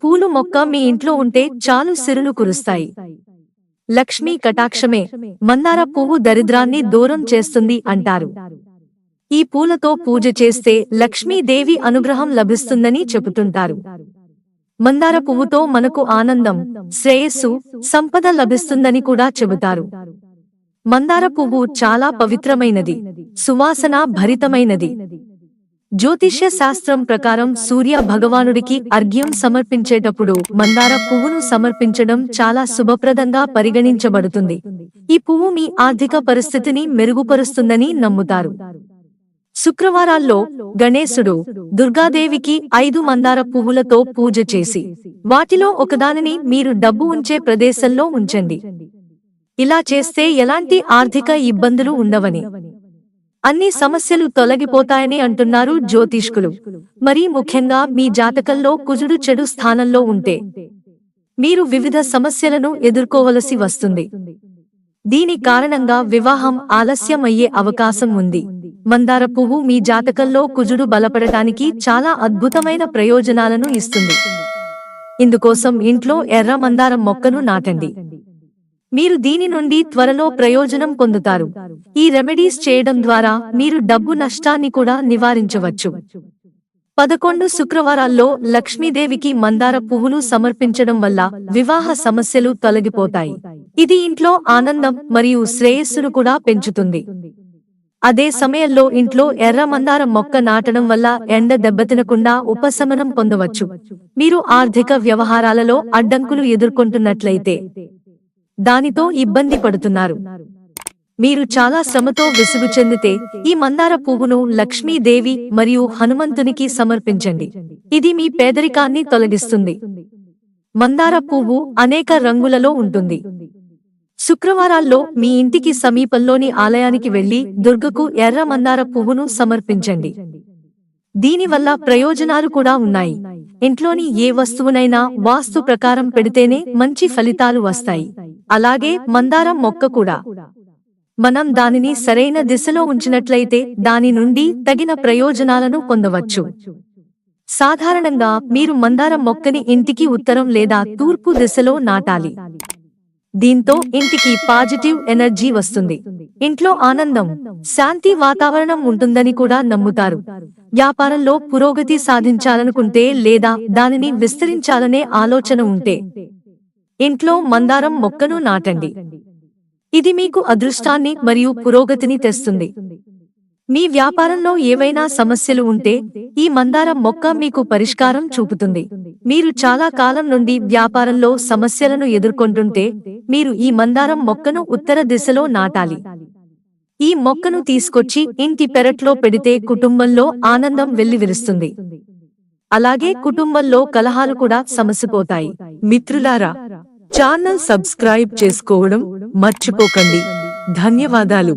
పూలు మొక్క మీ ఇంట్లో ఉంటే చాలు సిరులు కురుస్తాయి. లక్ష్మీ కటాక్షమే. మందార పువ్వు దరిద్రాన్ని దూరం చేస్తుంది అంటారు. ఈ పూలతో పూజ చేస్తే లక్ష్మీదేవి అనుగ్రహం లభిస్తుందని చెబుతుంటారు. మందార పువ్వుతో మనకు ఆనందం, శ్రేయస్సు, సంపద లభిస్తుందని కూడా చెబుతారు. మందార పువ్వు చాలా పవిత్రమైనది, సువాసన భరితమైనది. జ్యోతిష్య శాస్త్రం ప్రకారం సూర్య భగవానుడికి అర్ఘ్యం సమర్పించేటప్పుడు మందార పువ్వును సమర్పించడం చాలా శుభప్రదంగా పరిగణించబడుతుంది. ఈ పువ్వు మీ ఆర్థిక పరిస్థితిని మెరుగుపరుస్తుందని నమ్ముతారు. శుక్రవారాల్లో గణేశుడు, దుర్గాదేవికి 5 మందార పువ్వులతో పూజ చేసి వాటిలో ఒకదానిని మీరు డబ్బు ఉంచే ప్రదేశంలో ఉంచండి. ఇలా చేస్తే ఎలాంటి ఆర్థిక ఇబ్బందులు ఉండవని, అన్ని సమస్యలు తొలగిపోతాయని అంటున్నారు జ్యోతిష్కులు. మరీ ముఖ్యంగా మీ జాతకంలో కుజుడు చెడు స్థానంలో ఉంటే మీరు వివిధ సమస్యలను ఎదుర్కోవలసి వస్తుంది. దీని కారణంగా వివాహం ఆలస్యమయ్యే అవకాశం ఉంది. మందార పువ్వు మీ జాతకంలో కుజుడు బలపడటానికి చాలా అద్భుతమైన ప్రయోజనాలను ఇస్తుంది. ఇందుకోసం ఇంట్లో ఎర్ర మందారం మొక్కను నాటండి. మీరు దీని నుండి త్వరలో ప్రయోజనం పొందుతారు. ఈ రెమెడీస్ చేయడం ద్వారా మీరు డబ్బు నష్టాన్ని కూడా నివారించవచ్చు. 11 శుక్రవారాల్లో లక్ష్మీదేవికి మందార పువ్వులు సమర్పించడం వల్ల వివాహ సమస్యలు తొలగిపోతాయి. ఇది ఇంట్లో ఆనందం మరియు శ్రేయస్సును కూడా పెంచుతుంది. అదే సమయంలో ఇంట్లో ఎర్ర మందారం మొక్క నాటడం వల్ల ఎండ దెబ్బతినకుండా ఉపశమనం పొందవచ్చు. మీరు ఆర్థిక వ్యవహారాలలో అడ్డంకులు ఎదుర్కొంటున్నట్లయితే, దానితో ఇబ్బంది పడుతున్నారు, మీరు చాలా శ్రమతో విసుగు చెందితే ఈ మందార పువ్వును లక్ష్మీదేవి మరియు హనుమంతునికి సమర్పించండి. ఇది మీ పేదరికాన్ని తొలగిస్తుంది. మందార పువ్వు అనేక రంగులలో ఉంటుంది. శుక్రవారాల్లో మీ ఇంటికి సమీపంలోని ఆలయానికి వెళ్లి దుర్గకు ఎర్ర మందార పువ్వును సమర్పించండి. దీనివల్ల ప్రయోజనాలు కూడా ఉన్నాయి. ఇంట్లోని ఏ వస్తువునైనా వాస్తు ప్రకారం పెడితేనే మంచి ఫలితాలు వస్తాయి. అలాగే మందారం మొక్క కూడా. మనం దానిని సరైన దిశలో ఉంచినట్లయితే దాని నుండి తగిన ప్రయోజనాలను పొందవచ్చు. సాధారణంగా మీరు మందారం మొక్కని ఇంటికి ఉత్తరం లేదా తూర్పు దిశలో నాటాలి. దీంతో ఇంటికి పాజిటివ్ ఎనర్జీ వస్తుంది. ఇంట్లో ఆనందం, శాంతి వాతావరణం ఉంటుందని కూడా నమ్ముతారు. వ్యాపారంలో పురోగతి సాధించాలనుకుంటే లేదా దానిని విస్తరించాలనే ఆలోచన ఉంటే ఇంట్లో మందారం మొక్కను నాటండి. ఇది మీకు అదృష్టాన్ని మరియు పురోగతిని తెస్తుంది. మీ వ్యాపారంలో ఏవైనా సమస్యలు ఉంటే ఈ మందారం మొక్క మీకు పరిష్కారం చూపుతుంది. మీరు చాలా కాలం నుండి వ్యాపారంలో సమస్యలను ఎదుర్కొంటుంటే మీరు ఈ మందారం మొక్కను ఉత్తర దిశలో నాటాలి. ఈ మొక్కను తీసుకొచ్చి ఇంటి పెరట్లో పెడితే కుటుంబంలో ఆనందం వెల్లివిరుస్తుంది. అలాగే కుటుంబంలో కలహాలు కూడా సమసిపోతాయి. మిత్రులారా, ఛానల్ సబ్స్క్రైబ్ చేసుకోవడం మర్చిపోకండి. ధన్యవాదాలు.